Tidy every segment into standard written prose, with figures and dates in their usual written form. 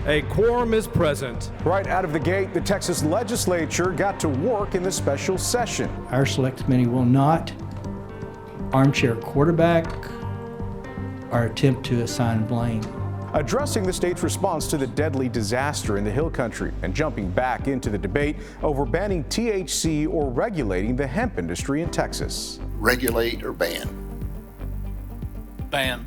A quorum is present. Right out of the gate, the Texas legislature got to work in the special session. Our select committee will not armchair quarterback or attempt to assign blame. Addressing the state's response to the deadly disaster in the Hill Country and jumping back into the debate over banning THC or regulating the hemp industry in Texas. Regulate or ban? Ban.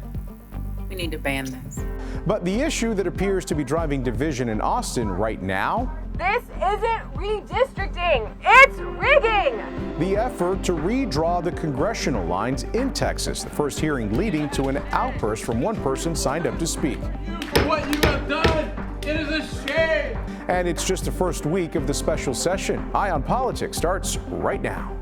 We need to ban this. But the issue that appears to be driving division in Austin right now? This isn't redistricting, it's rigging! The effort to redraw the congressional lines in Texas. The first hearing leading to an outburst from one person signed up to speak. What you have done, it is a shame! And it's just the first week of the special session. Eye on Politics starts right now.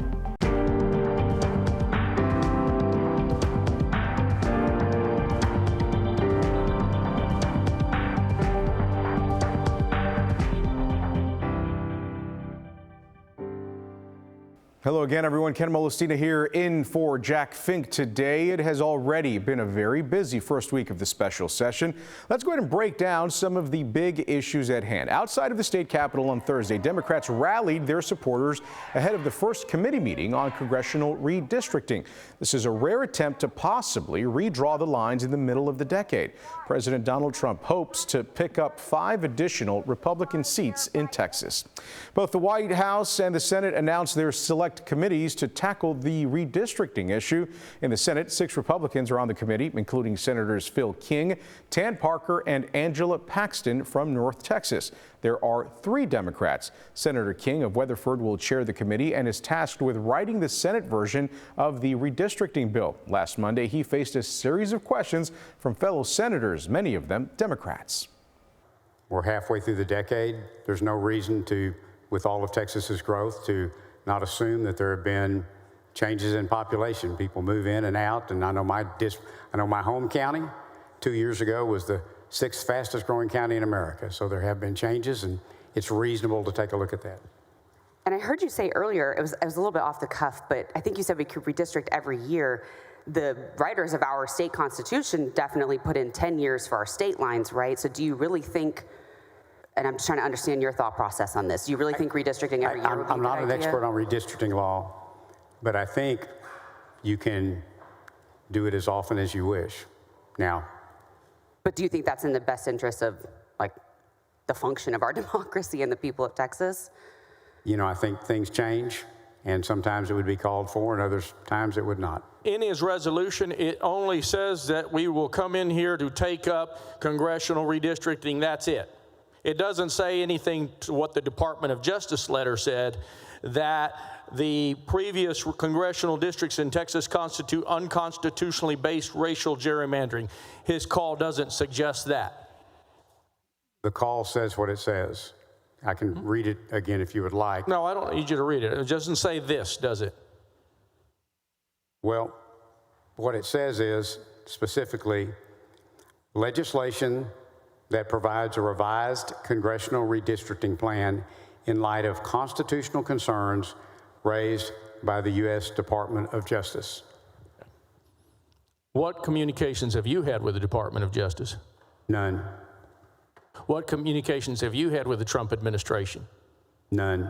Hello again, everyone. Ken Molestina here in for Jack Fink today. It has already been a very busy first week of the special session. Let's go ahead and break down some of the big issues at hand. Outside of the state capitol on Thursday, Democrats rallied their supporters ahead of the first committee meeting on congressional redistricting. This is a rare attempt to possibly redraw the lines in the middle of the decade. President Donald Trump hopes to pick up 5 additional Republican seats in Texas. Both the White House and the Senate announced their select committees to tackle the redistricting issue. In the Senate, 6 Republicans are on the committee, including Senators Phil King, Tan Parker, and Angela Paxton from North Texas. There are 3 Democrats. Senator King of Weatherford will chair the committee and is tasked with writing the Senate version of the redistricting bill. Last Monday, he faced a series of questions from fellow senators, many of them Democrats. We're halfway through the decade. There's no reason to, with all of Texas's growth, to not assume that there have been changes in population. People move in and out, and I know my home county 2 years ago was the 6th fastest growing county in America. So there have been changes, and it's reasonable to take a look at that. And I heard you say earlier, it was a little bit off the cuff, but I think you said we could redistrict every year. The writers of our state constitution definitely put in 10 years for our state lines, right? So do you really think, and I'm just trying to understand your thought process on this, do you really think redistricting every year would be a good idea? I'm not an expert on redistricting law, but I think you can do it as often as you wish. Now. But do you think that's in the best interest of, like, the function of our democracy and the people of Texas? You know, I think things change, and sometimes it would be called for, and other times it would not. In his resolution, it only says that we will come in here to take up congressional redistricting. That's it. It doesn't say anything to what the Department of Justice letter said, that the previous congressional districts in Texas constitute unconstitutionally based racial gerrymandering. His call doesn't suggest that. The call says what it says. I can read it again if you would like. No, I don't need you to read it. It doesn't say this, does it? Well, what it says is specifically legislation that provides a revised congressional redistricting plan in light of constitutional concerns raised by the U.S. Department of Justice. What communications have you had with the Department of Justice? None. What communications have you had with the Trump administration? None.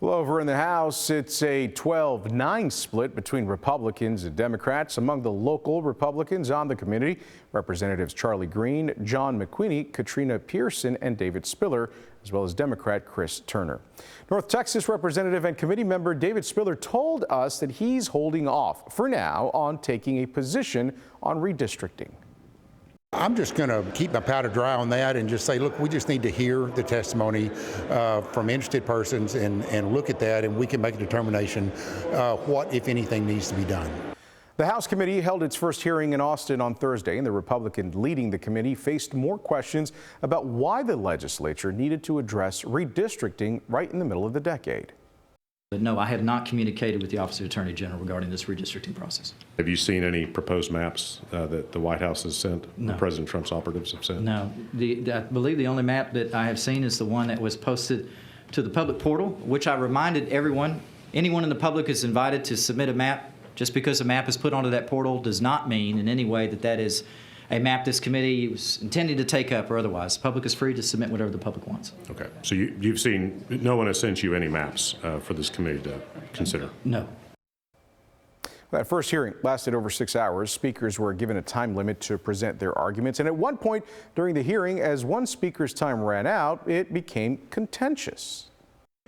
Well, over in the House, it's a 12-9 split between Republicans and Democrats. Among the local Republicans on the committee, Representatives Charlie Green, John McQueenie, Katrina Pearson, and David Spiller, as well as Democrat Chris Turner. North Texas Representative and committee member David Spiller told us that he's holding off for now on taking a position on redistricting. I'm just going to keep my powder dry on that and just say, look, we just need to hear the testimony from interested persons and look at that, and we can make a determination what, if anything, needs to be done. The House committee held its first hearing in Austin on Thursday, and the Republican leading the committee faced more questions about why the legislature needed to address redistricting right in the middle of the decade. But no, I have not communicated with the Office of Attorney General regarding this redistricting process. Have you seen any proposed maps that the White House has sent, no. Or President Trump's operatives have sent? No. I believe the only map that I have seen is the one that was posted to the public portal, which I reminded everyone, anyone in the public is invited to submit a map. Just because a map is put onto that portal does not mean in any way that that is a map this committee was intending to take up or otherwise. The public is free to submit whatever the public wants. Okay. So you've seen, no one has sent you any maps for this committee to consider? No. That first hearing lasted over 6 hours. Speakers were given a time limit to present their arguments. And at one point during the hearing, as one speaker's time ran out, it became contentious.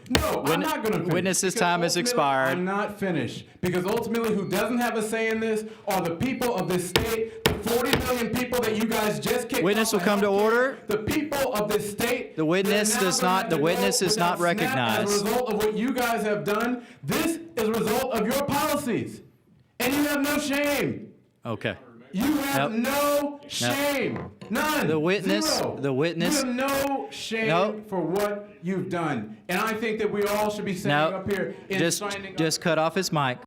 No, I'm not going to finish. Witness's Because time has ultimately, expired. I'm not finished. Because ultimately, who doesn't have a say in this are the people of this state, the 40 million people that you guys just kicked Witness off will come to healthcare, order. The people of this state. The witness that are now does gonna not. have The to witness go is not without SNAP recognized. As a result of what you guys have done, this is a result of your policies, and you have no shame. Okay. You have no shame. None. The witness. Zero. The witness. You have no shame for what you've done. And I think that we all should be standing up here and signing up. Just cut off his mic.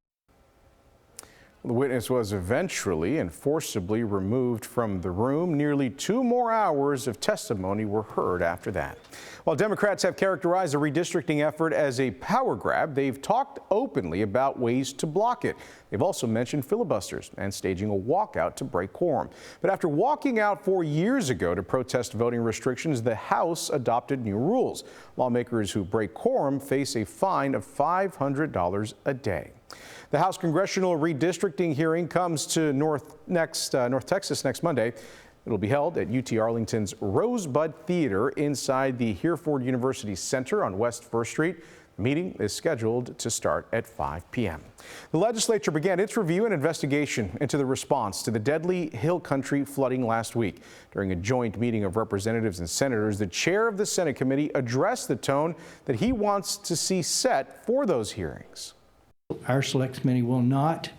The witness was eventually and forcibly removed from the room. Nearly 2 more hours of testimony were heard after that. While Democrats have characterized the redistricting effort as a power grab, they've talked openly about ways to block it. They've also mentioned filibusters and staging a walkout to break quorum. But after walking out 4 years ago to protest voting restrictions, the House adopted new rules. Lawmakers who break quorum face a fine of $500 a day. The House Congressional Redistricting hearing comes to North Texas next Monday. It'll be held at UT Arlington's Rosebud Theater inside the Hereford University Center on West 1st Street. The meeting is scheduled to start at 5 p.m. The legislature began its review and investigation into the response to the deadly Hill Country flooding last week. During a joint meeting of representatives and senators, the chair of the Senate committee addressed the tone that he wants to see set for those hearings. Our select committee will not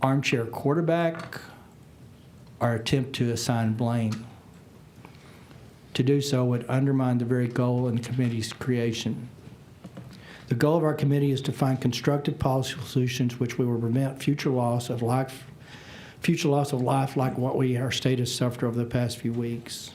armchair quarterback or attempt to assign blame. To do so would undermine the very goal in the committee's creation. The goal of our committee is to find constructive policy solutions which will prevent future loss of life like what our state has suffered over the past few weeks.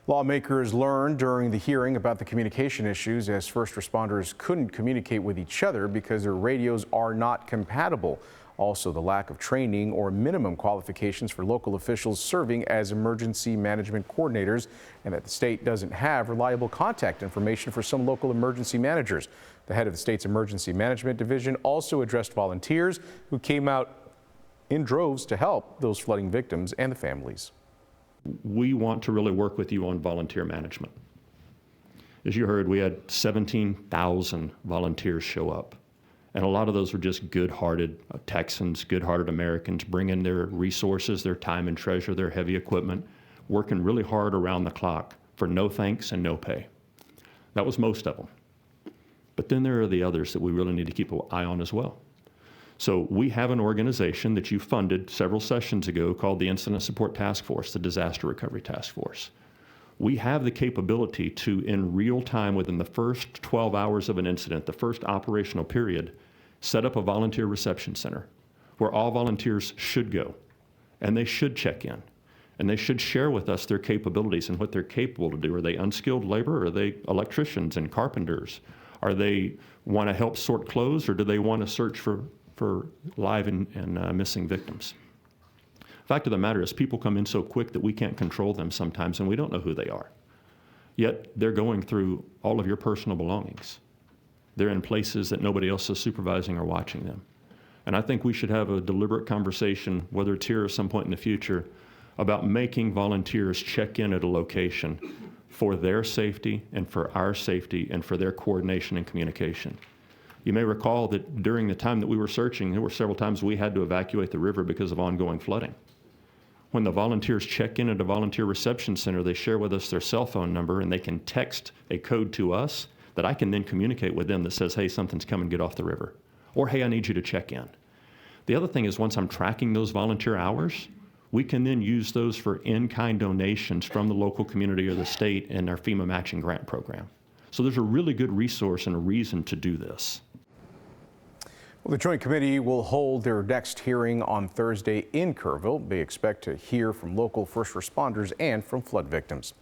Lawmakers learned during the hearing about the communication issues as first responders couldn't communicate with each other because their radios are not compatible. Also, the lack of training or minimum qualifications for local officials serving as emergency management coordinators, and that the state doesn't have reliable contact information for some local emergency managers. The head of the state's emergency management division also addressed volunteers who came out in droves to help those flooding victims and the families. We want to really work with you on volunteer management. As you heard, we had 17,000 volunteers show up. And a lot of those were just good-hearted Texans, good-hearted Americans, bringing their resources, their time and treasure, their heavy equipment, working really hard around the clock for no thanks and no pay. That was most of them. But then there are the others that we really need to keep an eye on as well. So we have an organization that you funded several sessions ago called the Incident Support Task Force, the Disaster Recovery Task Force. We have the capability to, in real time, within the first 12 hours of an incident, the first operational period, set up a volunteer reception center where all volunteers should go, and they should check in, and they should share with us their capabilities and what they're capable to do. Are they unskilled labor? Or are they electricians and carpenters? Are they want to help sort clothes, or do they want to search for live and missing victims? Fact of the matter is, people come in so quick that we can't control them sometimes, and we don't know who they are. Yet they're going through all of your personal belongings. They're in places that nobody else is supervising or watching them. And I think we should have a deliberate conversation, whether it's here or some point in the future, about making volunteers check in at a location for their safety and for our safety and for their coordination and communication. You may recall that during the time that we were searching, there were several times we had to evacuate the river because of ongoing flooding. When the volunteers check in at a volunteer reception center, they share with us their cell phone number, and they can text a code to us that I can then communicate with them that says, hey, something's coming, get off the river. Or, hey, I need you to check in. The other thing is, once I'm tracking those volunteer hours, we can then use those for in-kind donations from the local community or the state in our FEMA matching grant program. So there's a really good resource and a reason to do this. Well, the Joint Committee will hold their next hearing on Thursday in Kerrville. They expect to hear from local first responders and from flood victims.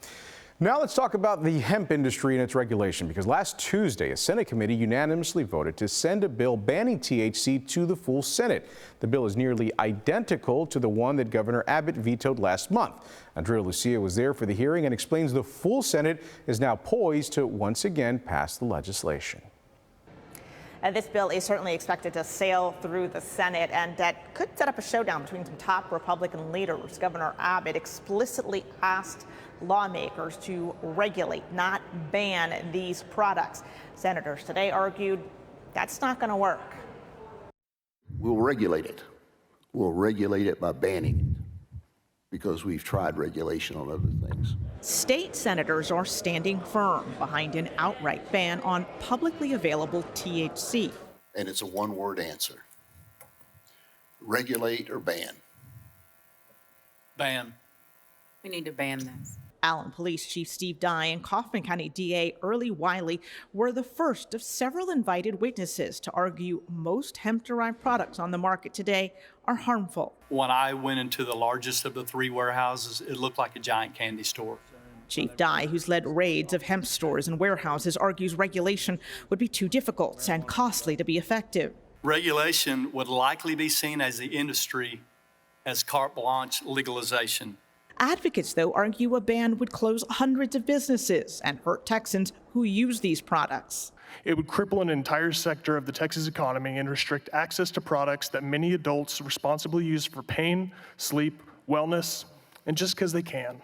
Now let's talk about the hemp industry and its regulation, because last Tuesday a Senate committee unanimously voted to send a bill banning THC to the full Senate. The bill is nearly identical to the one that Governor Abbott vetoed last month. Andrea Lucia was there for the hearing and explains the full Senate is now poised to once again pass the legislation. This bill is certainly expected to sail through the Senate, and that could set up a showdown between some top Republican leaders. Governor Abbott explicitly asked lawmakers to regulate, not ban these products. Senators today argued that's not going to work. We'll regulate it. We'll regulate it by banning it, because we've tried regulation on other things. State senators are standing firm behind an outright ban on publicly available THC. And it's a one-word answer. Regulate or ban. Ban. We need to ban this. Allen Police Chief Steve Dye and Kaufman County DA Early Wiley were the first of several invited witnesses to argue most hemp-derived products on the market today are harmful. When I went into the largest of the three warehouses, it looked like a giant candy store. Chief Dye, who's led raids of hemp stores and warehouses, argues regulation would be too difficult and costly to be effective. Regulation would likely be seen as the industry as carte blanche legalization. Advocates, though, argue a ban would close hundreds of businesses and hurt Texans who use these products. It would cripple an entire sector of the Texas economy and restrict access to products that many adults responsibly use for pain, sleep, wellness, and just because they can.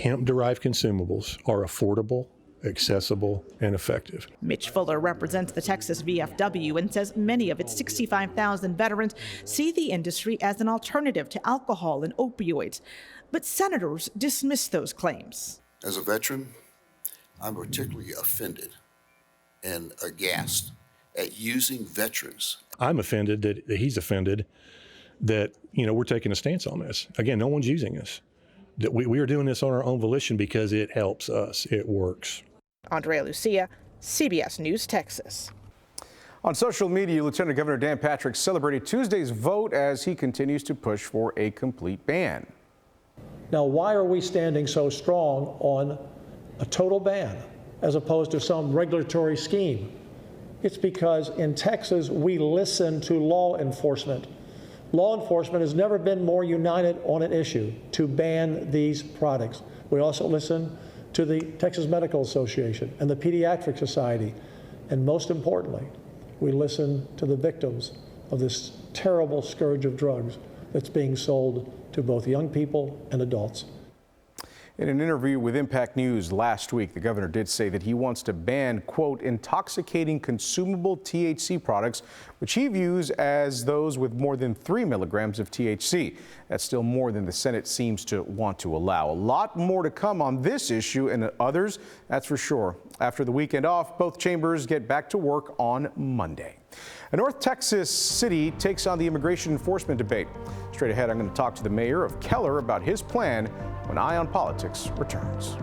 Hemp-derived consumables are affordable, accessible, and effective. Mitch Fuller represents the Texas VFW and says many of its 65,000 veterans see the industry as an alternative to alcohol and opioids. But senators dismiss those claims. As a veteran, I'm particularly offended and aghast at using veterans. I'm offended that he's offended that, we're taking a stance on this. Again, no one's using this. That we are doing this on our own volition because it helps us. It works. Andrea Lucia, CBS News, Texas. On social media, Lieutenant Governor Dan Patrick celebrated Tuesday's vote as he continues to push for a complete ban. Now, why are we standing so strong on a total ban as opposed to some regulatory scheme? It's because in Texas, we listen to law enforcement. Law enforcement has never been more united on an issue to ban these products. We also listen to the Texas Medical Association and the Pediatric Society. And most importantly, we listen to the victims of this terrible scourge of drugs that's being sold to both young people and adults. In an interview with Impact News last week, the governor did say that he wants to ban, quote, intoxicating consumable THC products, which he views as those with more than 3 milligrams of THC. That's still more than the Senate seems to want to allow. A lot more to come on this issue and others, that's for sure. After the weekend off, both chambers get back to work on Monday. A North Texas city takes on the immigration enforcement debate. Straight ahead, I'm going to talk to the mayor of Keller about his plan when Eye on Politics returns.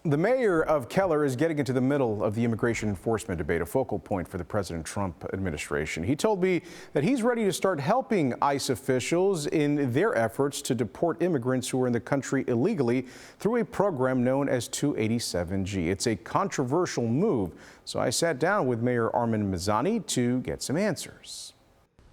The mayor of Keller is getting into the middle of the immigration enforcement debate, a focal point for the President Trump administration. He told me that he's ready to start helping ICE officials in their efforts to deport immigrants who are in the country illegally through a program known as 287G. It's a controversial move, so I sat down with Mayor Armin Mazzani to get some answers.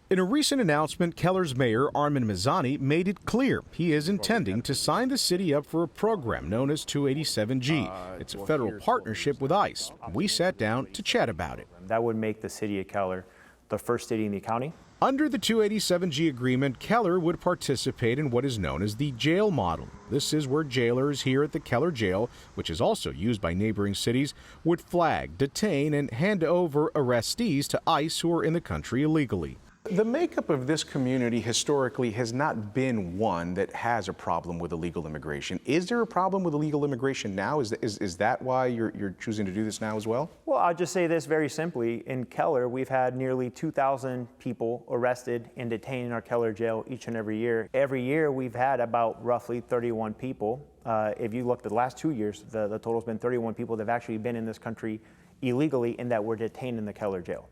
In a recent announcement, Keller's mayor, Armin Mazzani, made it clear he is intending to sign the city up for a program known as 287G. It's a federal partnership with ICE. We sat down to chat about it. That would make the city of Keller the first city in the county. Under the 287G agreement, Keller would participate in what is known as the jail model. This is where jailers here at the Keller jail, which is also used by neighboring cities, would flag, detain, and hand over arrestees to ICE who are in the country illegally. The makeup of this community historically has not been one that has a problem with illegal immigration. Is there a problem with illegal immigration now? Is that why you're choosing to do this now as well? Well, I'll just say this very simply. In Keller, we've had nearly 2,000 people arrested and detained in our Keller jail each and every year. Every year, we've had about roughly 31 people. If you look at the last 2 years, the total's been 31 people that have actually been in this country illegally and that were detained in the Keller jail.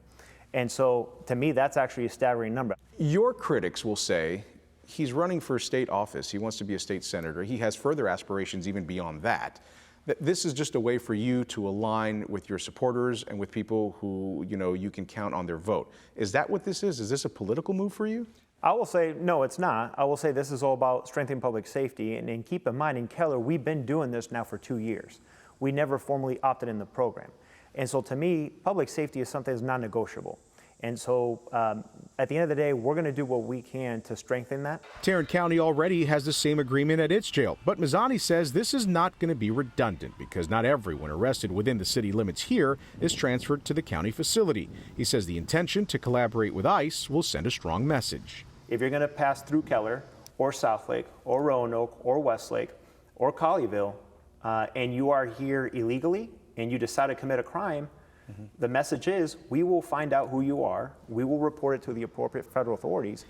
And so, to me, that's actually a staggering number. Your critics will say he's running for state office. He wants to be a state senator. He has further aspirations even beyond that. This is just a way for you to align with your supporters and with people who, you can count on their vote. Is that what this is? Is this a political move for you? I will say, no, it's not. I will say this is all about strengthening public safety. And keep in mind, in Keller, we've been doing this now for 2 years. We never formally opted in the program. And so to me, public safety is something that's non-negotiable. And so at the end of the day, we're going to do what we can to strengthen that. Tarrant County already has the same agreement at its jail, but Mazzani says this is not going to be redundant because not everyone arrested within the city limits here is transferred to the county facility. He says the intention to collaborate with ICE will send a strong message. If you're going to pass through Keller or Southlake or Roanoke or Westlake or Colleyville and you are here illegally and you decide to commit a crime, the message is we will find out who you are. We will report it to the appropriate federal authorities.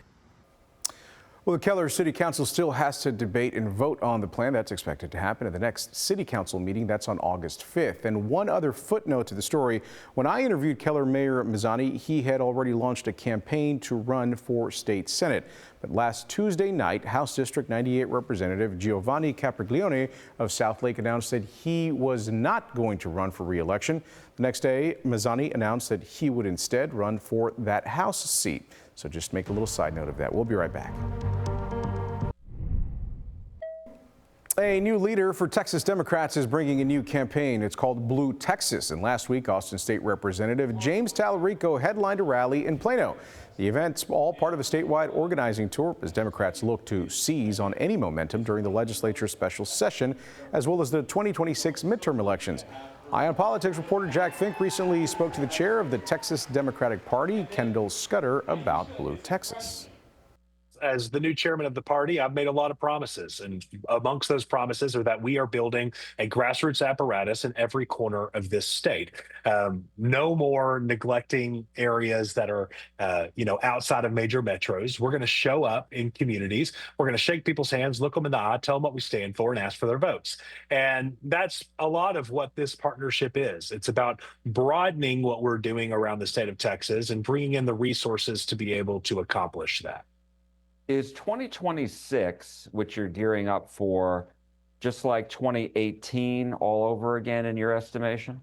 Well, the Keller City Council still has to debate and vote on the plan. That's expected to happen at the next City Council meeting. That's on August 5th. And one other footnote to the story. When I interviewed Keller Mayor Mazzani, he had already launched a campaign to run for state senate. But last Tuesday night, House District 98 Representative Giovanni Capriglione of Southlake announced that he was not going to run for re-election. The next day, Mazzani announced that he would instead run for that House seat. So just make a little side note of that. We'll be right back. A new leader for Texas Democrats is bringing a new campaign. It's called Blue Texas. And last week, Austin State Representative James Tallarico headlined a rally in Plano. The event's all part of a statewide organizing tour as Democrats look to seize on any momentum during the legislature's special session, as well as the 2026 midterm elections. Eye on Politics reporter Jack Fink recently spoke to the chair of the Texas Democratic Party, Kendall Scudder, about Blue Texas. As the new chairman of the party, I've made a lot of promises, and amongst those promises are that we are building a grassroots apparatus in every corner of this state. No more neglecting areas that are, outside of major metros. We're going to show up in communities. We're going to shake people's hands, look them in the eye, tell them what we stand for, and ask for their votes. And that's a lot of what this partnership is. It's about broadening what we're doing around the state of Texas and bringing in the resources to be able to accomplish that. Is 2026, which you're gearing up for, just like 2018 all over again in your estimation?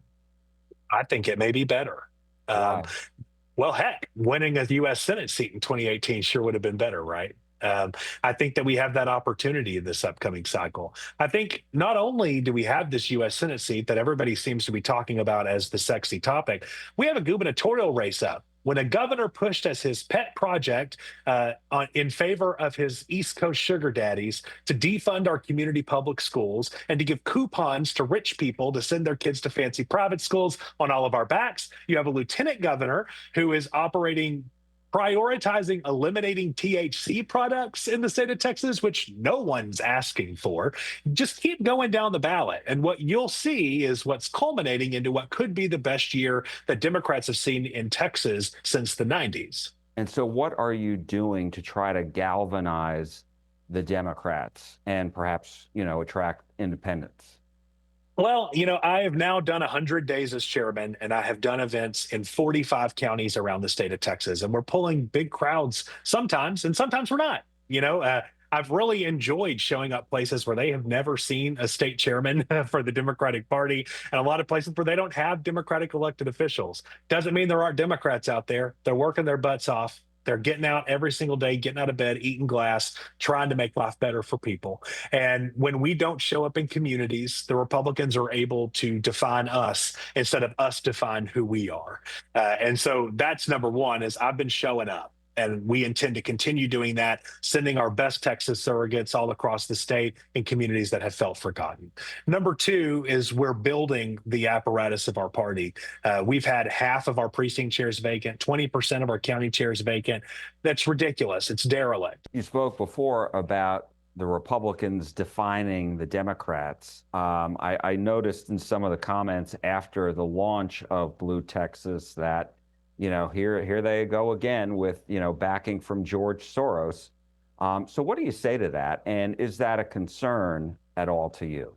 I think it may be better. Well, heck, winning a U.S. Senate seat in 2018 sure would have been better, right? I think that we have that opportunity in this upcoming cycle. I think not only do we have this U.S. Senate seat that everybody seems to be talking about as the sexy topic, we have a gubernatorial race up. When a governor pushed as his pet project in favor of his East Coast sugar daddies to defund our community public schools and to give coupons to rich people to send their kids to fancy private schools on all of our backs, you have a lieutenant governor who is prioritizing eliminating THC products in the state of Texas, which no one's asking for. Just keep going down the ballot. And what you'll see is what's culminating into what could be the best year that Democrats have seen in Texas since the 90s. And so what are you doing to try to galvanize the Democrats and perhaps, attract independents? Well, I have now done 100 days as chairman, and I have done events in 45 counties around the state of Texas, and we're pulling big crowds sometimes, and sometimes we're not. I've really enjoyed showing up places where they have never seen a state chairman for the Democratic Party, and a lot of places where they don't have Democratic elected officials. Doesn't mean there aren't Democrats out there. They're working their butts off. They're getting out every single day, getting out of bed, eating glass, trying to make life better for people. And when we don't show up in communities, the Republicans are able to define us instead of us define who we are. And so that's number one, is I've been showing up. And we intend to continue doing that, sending our best Texas surrogates all across the state in communities that have felt forgotten. Number two is we're building the apparatus of our party. We've had half of our precinct chairs vacant, 20% of our county chairs vacant. That's ridiculous. It's derelict. You spoke before about the Republicans defining the Democrats. I noticed in some of the comments after the launch of Blue Texas that here they go again with, backing from George Soros. So what do you say to that? And is that a concern at all to you?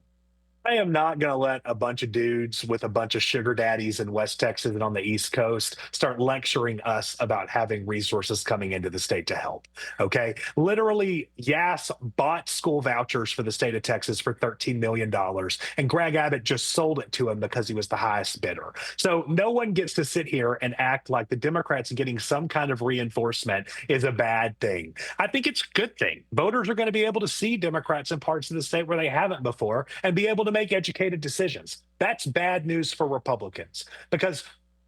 I am not going to let a bunch of dudes with a bunch of sugar daddies in West Texas and on the East Coast start lecturing us about having resources coming into the state to help. Okay. Literally, Yass bought school vouchers for the state of Texas for $13 million, and Greg Abbott just sold it to him because he was the highest bidder. So no one gets to sit here and act like the Democrats getting some kind of reinforcement is a bad thing. I think it's a good thing. Voters are going to be able to see Democrats in parts of the state where they haven't before and be able to make educated decisions. That's bad news for Republicans, because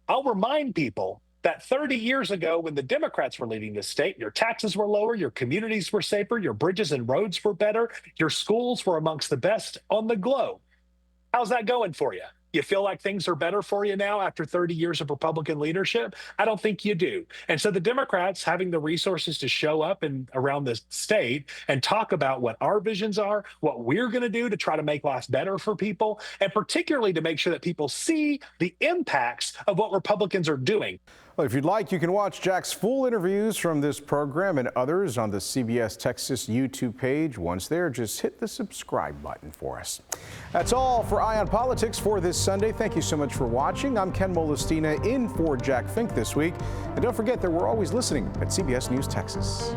I'll remind people that 30 years ago, when the Democrats were leading the state, your taxes were lower, your communities were safer, your bridges and roads were better, your schools were amongst the best on the globe. How's that going for you? You feel like things are better for you now after 30 years of Republican leadership? I don't think you do. And so the Democrats having the resources to show up and around the state and talk about what our visions are, what we're going to do to try to make life better for people, and particularly to make sure that people see the impacts of what Republicans are doing. Well, if you'd like, you can watch Jack's full interviews from this program and others on the CBS Texas YouTube page. Once there, just hit the subscribe button for us. That's all for Eye on Politics for this Sunday. Thank you so much for watching. I'm Ken Molestina in for Jack Fink this week. And don't forget that we're always listening at CBS News Texas.